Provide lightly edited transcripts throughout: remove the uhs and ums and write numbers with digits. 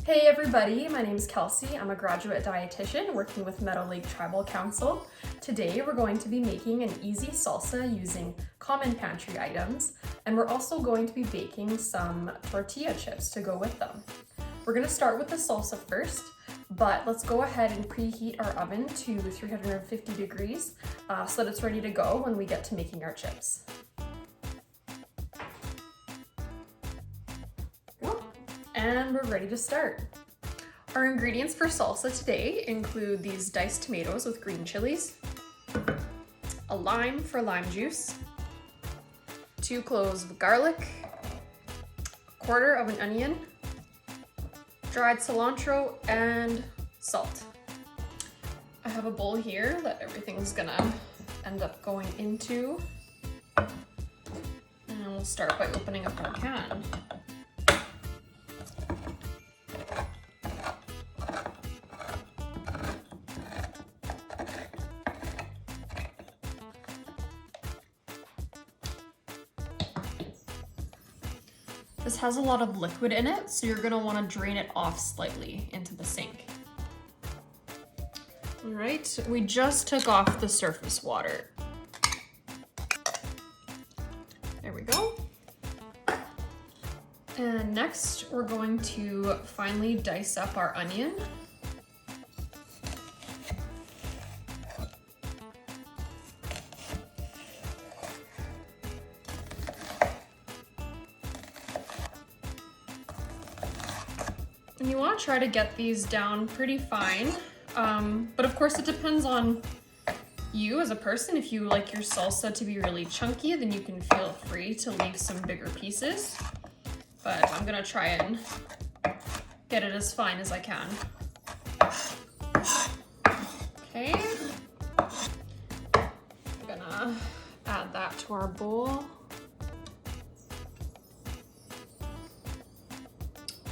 Hey everybody, my name is Kelsey. I'm a graduate dietitian working with Meadow Lake Tribal Council. Today we're going to be making an easy salsa using common pantry items, and we're also going to be baking some tortilla chips to go with them. We're going to start with the salsa first, but let's go ahead and preheat our oven to 350 degrees so that it's ready to go when we get to making our chips. And we're ready to start. Our ingredients for salsa today include these diced tomatoes with green chilies, a lime for lime juice, 2 cloves of garlic, a quarter of an onion, dried cilantro, and salt. I have a bowl here that everything's gonna end up going into. And we'll start by opening up our can. This has a lot of liquid in it, so you're gonna wanna drain it off slightly into the sink. All right, we just took off the surface water. There we go. And next, we're going to finely dice up our onion. And you want to try to get these down pretty fine, but of course it depends on you as a person. If you like your salsa to be really chunky, then you can feel free to leave some bigger pieces, but I'm gonna try and get it as fine as I can. Okay, I'm gonna add that to our bowl.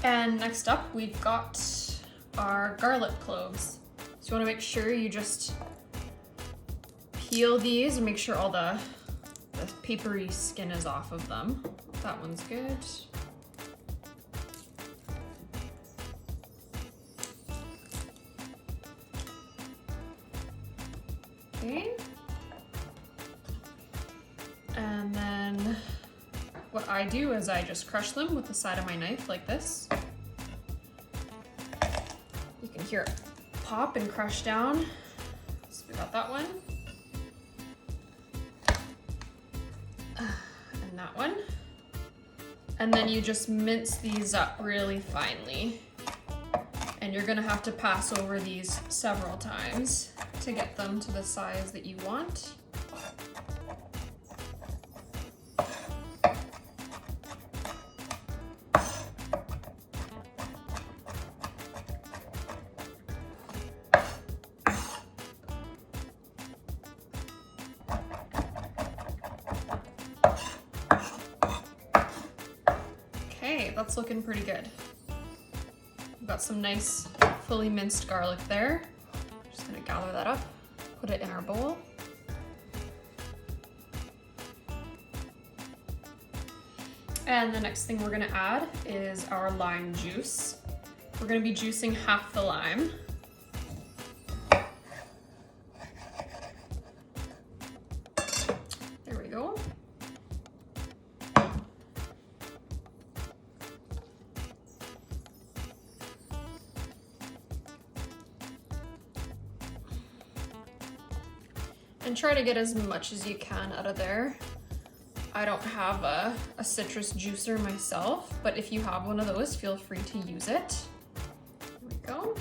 And next up, we've got our garlic cloves. So you wanna make sure you just peel these and make sure all the papery skin is off of them. That one's good. Okay. And then what I do is I just crush them with the side of my knife like this. You can hear it pop and crush down. So we got that one. And that one. And then you just mince these up really finely. And you're gonna have to pass over these several times to get them to the size that you want. Okay, that's looking pretty good. We've got some nice fully minced garlic there. Just gonna gather that up, put it in our bowl. And the next thing we're gonna add is our lime juice. We're gonna be juicing half the lime. There we go. And try to get as much as you can out of there. I don't have a citrus juicer myself, but if you have one of those, feel free to use it. There we go.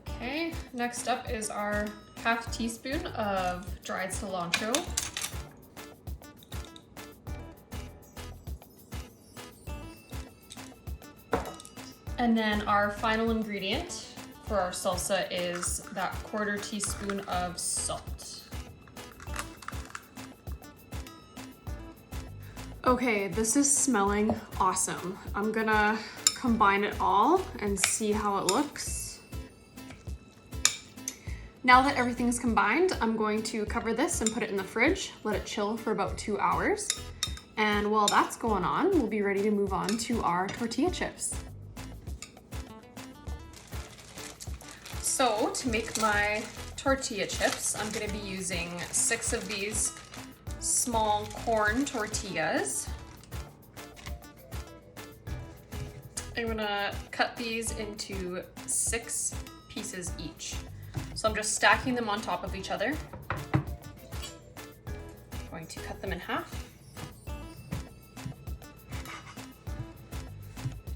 Okay, next up is our half teaspoon of dried cilantro. And then our final ingredient for our salsa is that 1/4 teaspoon of salt. Okay, this is smelling awesome. I'm gonna combine it all and see how it looks. Now that everything's combined, I'm going to cover this and put it in the fridge, let it chill for about 2 hours. And while that's going on, we'll be ready to move on to our tortilla chips. So to make my tortilla chips, I'm gonna be using 6 of these small corn tortillas. I'm gonna cut these into 6 pieces each. So I'm just stacking them on top of each other. I'm going to cut them in half.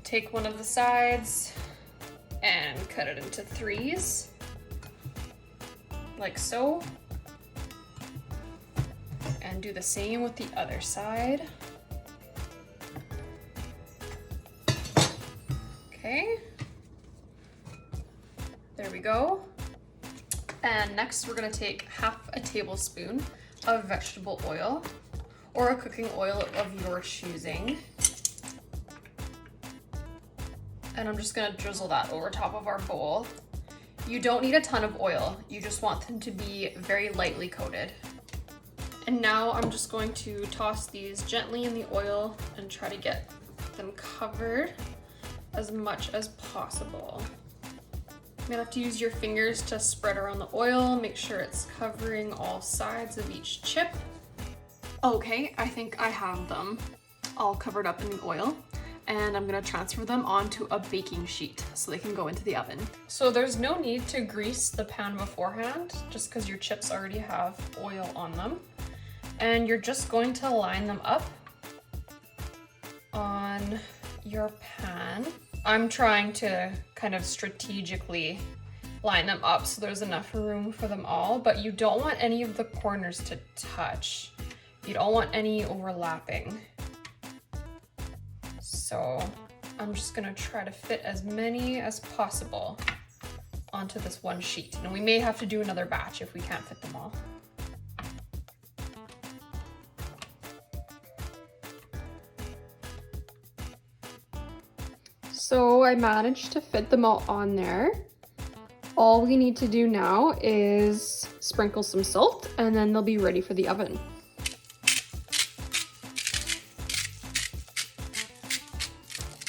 Take one of the sides and cut it into 3s, like so. And do the same with the other side. Okay, there we go. And next we're gonna take half a tablespoon of vegetable oil or a cooking oil of your choosing. And I'm just gonna drizzle that over top of our bowl. You don't need a ton of oil, you just want them to be very lightly coated. And now I'm just going to toss these gently in the oil and try to get them covered as much as possible. You're gonna have to use your fingers to spread around the oil, make sure it's covering all sides of each chip. Okay, I think I have them all covered up in the oil, and I'm gonna transfer them onto a baking sheet so they can go into the oven. So there's no need to grease the pan beforehand, just because your chips already have oil on them. And you're just going to line them up on your pan. I'm trying to kind of strategically line them up so there's enough room for them all, but you don't want any of the corners to touch. You don't want any overlapping. So I'm just gonna try to fit as many as possible onto this one sheet. And we may have to do another batch if we can't fit them all. So I managed to fit them all on there. All we need to do now is sprinkle some salt and then they'll be ready for the oven.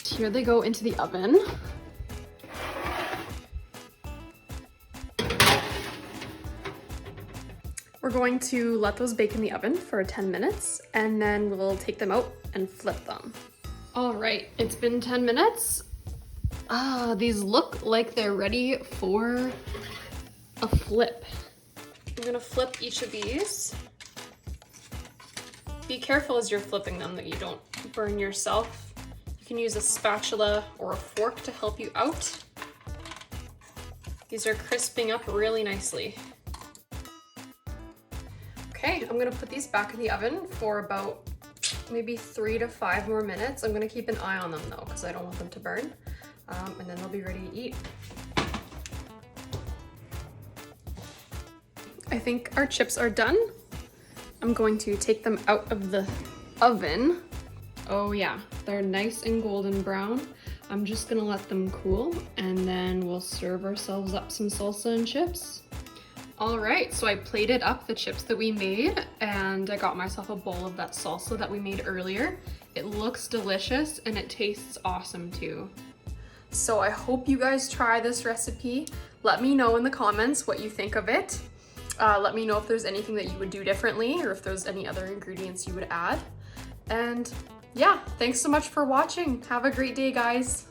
Here they go into the oven. We're going to let those bake in the oven for 10 minutes and then we'll take them out and flip them. All right, it's been 10 minutes. These look like they're ready for a flip. I'm gonna flip each of these. Be careful as you're flipping them that you don't burn yourself. You can use a spatula or a fork to help you out. These are crisping up really nicely. Okay, I'm gonna put these back in the oven for about maybe 3 to 5 more minutes. I'm gonna keep an eye on them though, because I don't want them to burn. And then they'll be ready to eat. I think our chips are done. I'm going to take them out of the oven. Oh yeah, they're nice and golden brown. I'm just gonna let them cool and then we'll serve ourselves up some salsa and chips. All right, so I plated up the chips that we made and I got myself a bowl of that salsa that we made earlier. It looks delicious and it tastes awesome too. So I hope you guys try this recipe. Let me know in the comments what you think of it. Let me know if there's anything that you would do differently or if there's any other ingredients you would add. And yeah, thanks so much for watching. Have a great day, guys.